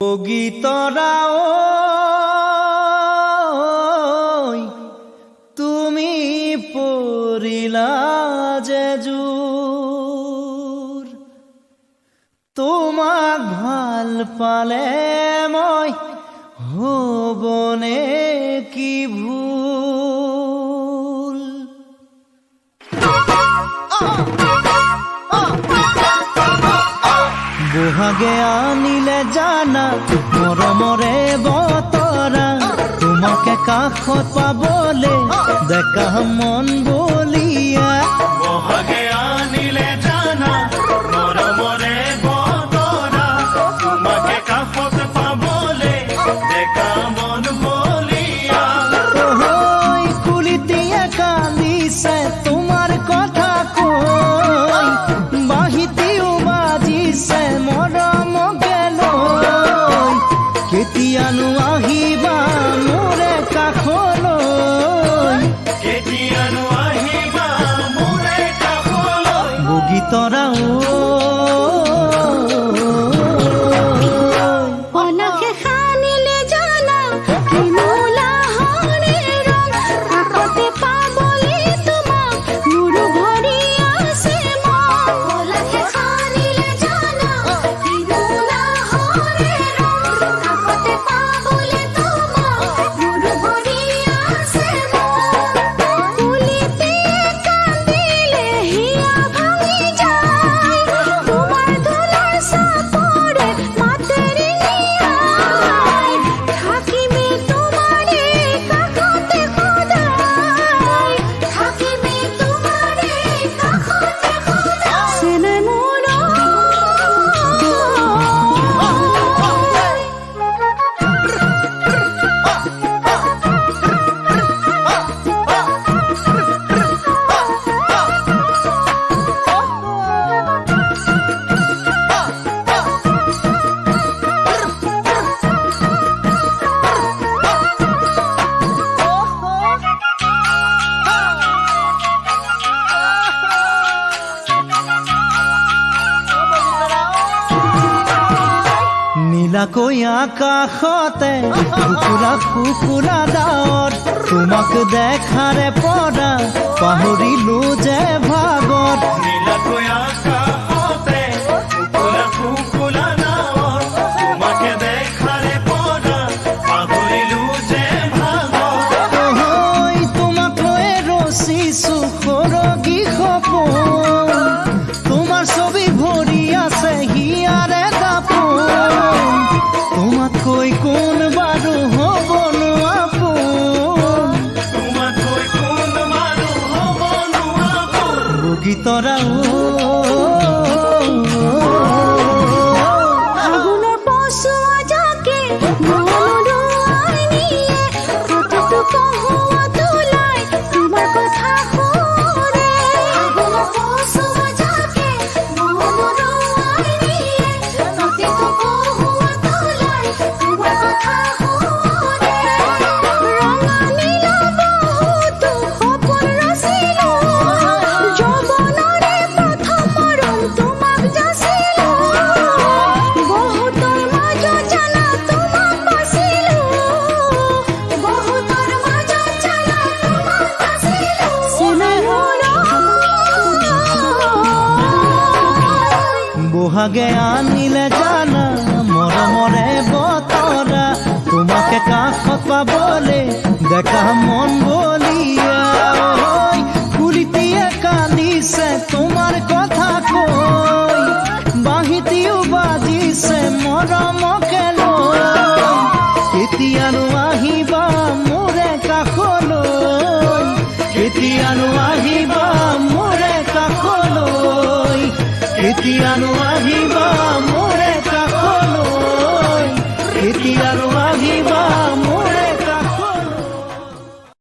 গীতৰা তুমি পৰিলা যে জোৰ তোমাক ভাল পালে মই হ'বনে কি ভুল বহাগে আনিলে জানা মৰমৰে বতৰা তোমাকে কাষত পাবলে দেখা মন বলিয়া বহাগে আনিলে জানা মৰমৰে বতৰা তোমাকে কাষত পাবলে দেখা মন বলিয়া ঐ কুলিটিয়ে কান্দিছে তোমাৰ কথা কৈ বাহিতিও বাজিছে মৰমকে লৈ কেতিয়ানো আহিবা মোৰে কাষলৈ কেতিয়ানো আহিবা মোৰে কাষলৈ বগীতৰা অনাকে খানিলে জানা কিনুলা হৰে ৰং কাষতে পাবলে তোমাক মোৰ ভৰি আছে মন অনাকে খানিলে জানা কিনুলা হৰে ৰং কাষতে পাবলে তোমাক মোৰ ভৰি আছে মন কুলিতে কান্দিলে হিয়া ভাঙি যায় তোমাৰ ধুলাৰ চাপৰে মাতেৰে নিয়াই থাকিবি তোমাৰে কাষতে সদায় থাকিবি তোমাৰে কাষতে সদায় চেনাই মোৰ নীলাকৈ আকাশতে কুকুৰা কুকুৰা ডাৱৰ তোমাক দেখাৰে পৰা পাহৰিলো যে ভাগত নীলাকৈ আকাশতে কুকুলা নাৱৰ তোমাকে দেখাৰে পৰা পাহৰিলো যে ভাগত ঐ তোমাক লৈ ৰচিছো সৰগী সপোন তোমাৰ ছবি ভৰি আছে হিয়াৰে দাপোন তোমাতকৈ কোন বাৰু হ'বনো আপোন তোমাতকৈ কোন মানুহ হ'ব নোৱাৰোঁ বগীতৰা আগুনৰ পচোৱা যাকে মনুৰুৱাই নিয়ে প্ৰতিটো কহুৱা তোলাই তোমাৰ কথা শুনে আগুনৰ পচোৱা যাকে মনুৰুৱাই নিয়ে প্ৰতিটো কহুৱা তোলাই তোমাৰ কথা শুনে ৰঙা নীলা বহুতো সপোন ৰচিলো যৌৱনৰে প্ৰথম মৰম তোমাক যাচিলো বহুতৰ মাজত জানা তোমাক বাচিলো বহুতৰ মাজত জানা তোমাক বাচিলো চিনাই বহাগে আনিলে জানা মৰমৰে বতৰা তোমাকে কাষত পাবলে দেখা মন বলিয়া ঐ কুলিটিয়ে কান্দিছে তোমাৰ কথা কৈ বাহিতিও বাজিছে মৰমকে লৈ কেতিয়ানো আহিবা মোৰে কাষলৈ কেতিয়ানো আহিবা মোৰে কাষলৈ কেতিয়ানো আহিবা মোৰে কাষলৈ কেতিয়ানো